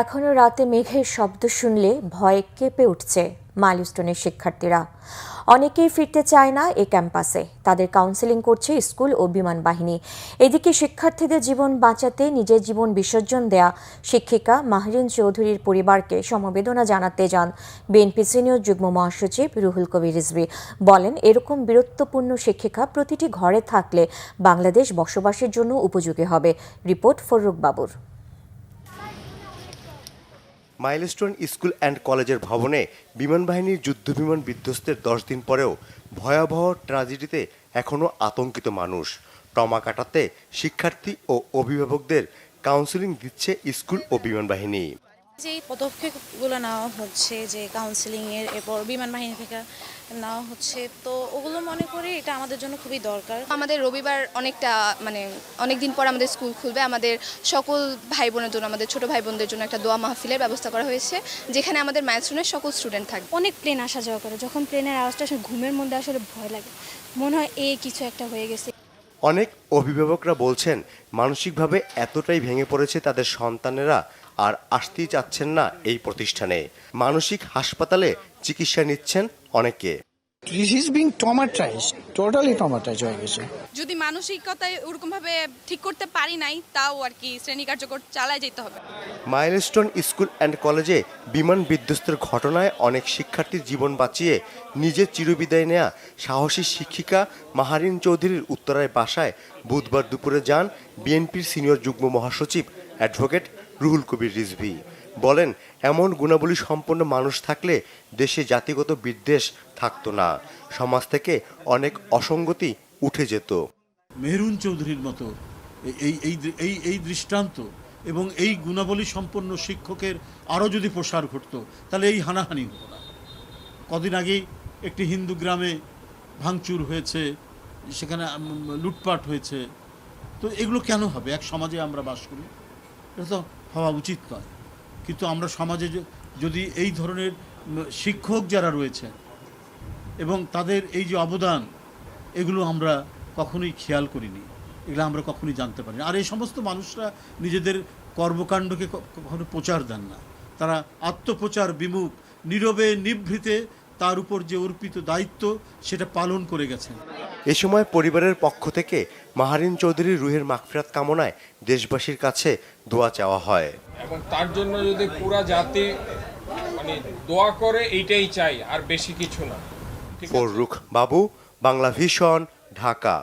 এখনো রাতে মেঘের শব্দ শুনলে ভয়ে কেঁপে উঠছে মাইলস্টোনের শিক্ষার্থীরা। অনেকেই ফিরতে চায় না এ ক্যাম্পাসে। তাদের কাউন্সেলিং করছে স্কুল ও বিমান বাহিনী। এদিকে শিক্ষার্থীদের জীবন বাঁচাতে নিজের জীবন বিসর্জন দেয়া শিক্ষিকা মাহরিন চৌধুরীর পরিবারকে সমবেদনা জানাতে যান বিএনপি সিনিয়র যুগ্ম মহাসচিব রুহুল কবির রিজভী। বলেন, এরকম বীরত্বপূর্ণ শিক্ষিকা প্রতিটি ঘরে থাকলে বাংলাদেশ বসবাসের জন্য উপযোগী হবে। রিপোর্ট ফররুক বাবুর। মাইলস্টোন স্কুল অ্যান্ড কলেজের ভবনে বিমান বাহিনীর যুদ্ধবিমান বিধ্বস্তের 10 দিন পরেও ভয়াবহ ট্র্যাজেডিতে এখনও আতঙ্কিত মানুষ। ট্রমা কাটাতে শিক্ষার্থী ও অভিভাবকদের কাউন্সেলিং দিচ্ছে স্কুল ও বিমান বাহিনী। যে পদক্ষেপগুলো নেওয়া হচ্ছে, যে কাউন্সেলিংয়ের এরপর বিমান বাহিনী থেকে নেওয়া হচ্ছে, তো ওগুলো মনে করি এটা আমাদের জন্য খুবই দরকার। আমাদের রবিবার অনেক দিন পর আমাদের স্কুল খুলবে। আমাদের সকল ভাই বোনের জন্য, আমাদের ছোট ভাই বোনদের জন্য একটা দোয়া মাহফিলের ব্যবস্থা করা হয়েছে, যেখানে আমাদের মাইলস্টোনের সকল স্টুডেন্ট থাকবে। অনেক প্লেন আসা যাওয়া করে, যখন প্লেনের আওয়াজটা আসলে ঘুমের মধ্যে আসলে ভয় লাগে, মনে হয় কিছু একটা হয়ে গেছে। অনেক অভিভাবকরা বলছেন, মানসিকভাবে এতটাই ভেঙে পড়েছে তাদের সন্তানেরা আর আসতেই চাচ্ছেন না এই প্রতিষ্ঠানে। মানসিক হাসপাতালে চিকিৎসা নিচ্ছেন অনেকে। যদি মানসিকতায় ওরকম ভাবে ঠিক করতে পারি নাই, তাও আর কি শ্রেণী কার্যক্রম চালায় যেতে হবে। মাইলস্টোন স্কুল অ্যান্ড কলেজে বিমান বিধ্বস্তের ঘটনায় অনেক শিক্ষার্থীর জীবন বাঁচিয়ে নিজের চিরবিদায় নেয়া সাহসী শিক্ষিকা মাহরিন চৌধুরীর উত্তরায় বাসায় বুধবার দুপুরে যান বিএনপির সিনিয়র যুগ্ম মহাসচিব অ্যাডভোকেট রুহুল কবির রিজভী। বলেন, এমন গুণাবলী সম্পন্ন মানুষ থাকলে দেশে জাতিগত বিদ্বেষ থাকতো না, সমাজ থেকে অনেক অসঙ্গতি উঠে যেত। মেহরুন চৌধুরীর মতো এই দৃষ্টান্ত এবং এই গুণাবলী সম্পন্ন শিক্ষকের আরও যদি প্রসার ঘটতো, তাহলে এই হানাহানি হতো না। কদিন আগেই একটি হিন্দু গ্রামে ভাঙচুর হয়েছে, সেখানে লুটপাট হয়েছে। তো এগুলো কেন হবে? এক সমাজে আমরা বাস করি, এটা তো হওয়া উচিত নয়। কিন্তু আমরা সমাজে যদি এই ধরনের শিক্ষক যারা রয়েছে এবং তাদের এই যে অবদান, এগুলো আমরা কখনোই খেয়াল করিনি, এগুলো আমরা কখনোই জানতে পারিনি। আর এই সমস্ত মানুষরা নিজেদের কর্মকাণ্ডকে কখনো প্রচার দেন না, তারা আত্মপ্রচার বিমুখ, নীরবে নিভৃতে তার উপর যে অর্পিত দায়িত্ব সেটা পালন করে গেছেন। এ সময় পরিবারের পক্ষ থেকে মাহরিন চৌধুরীর রুহের মাগফিরাত কামনায় দেশবাসীর কাছে দোয়া চাওয়া হয়। এবং তার জন্য যদি পুরা জাতি দোয়া করে, এইটাই চাই, আর বেশি কিছু না। ফররুক বাবু, বাংলা ভিশন, ঢাকা।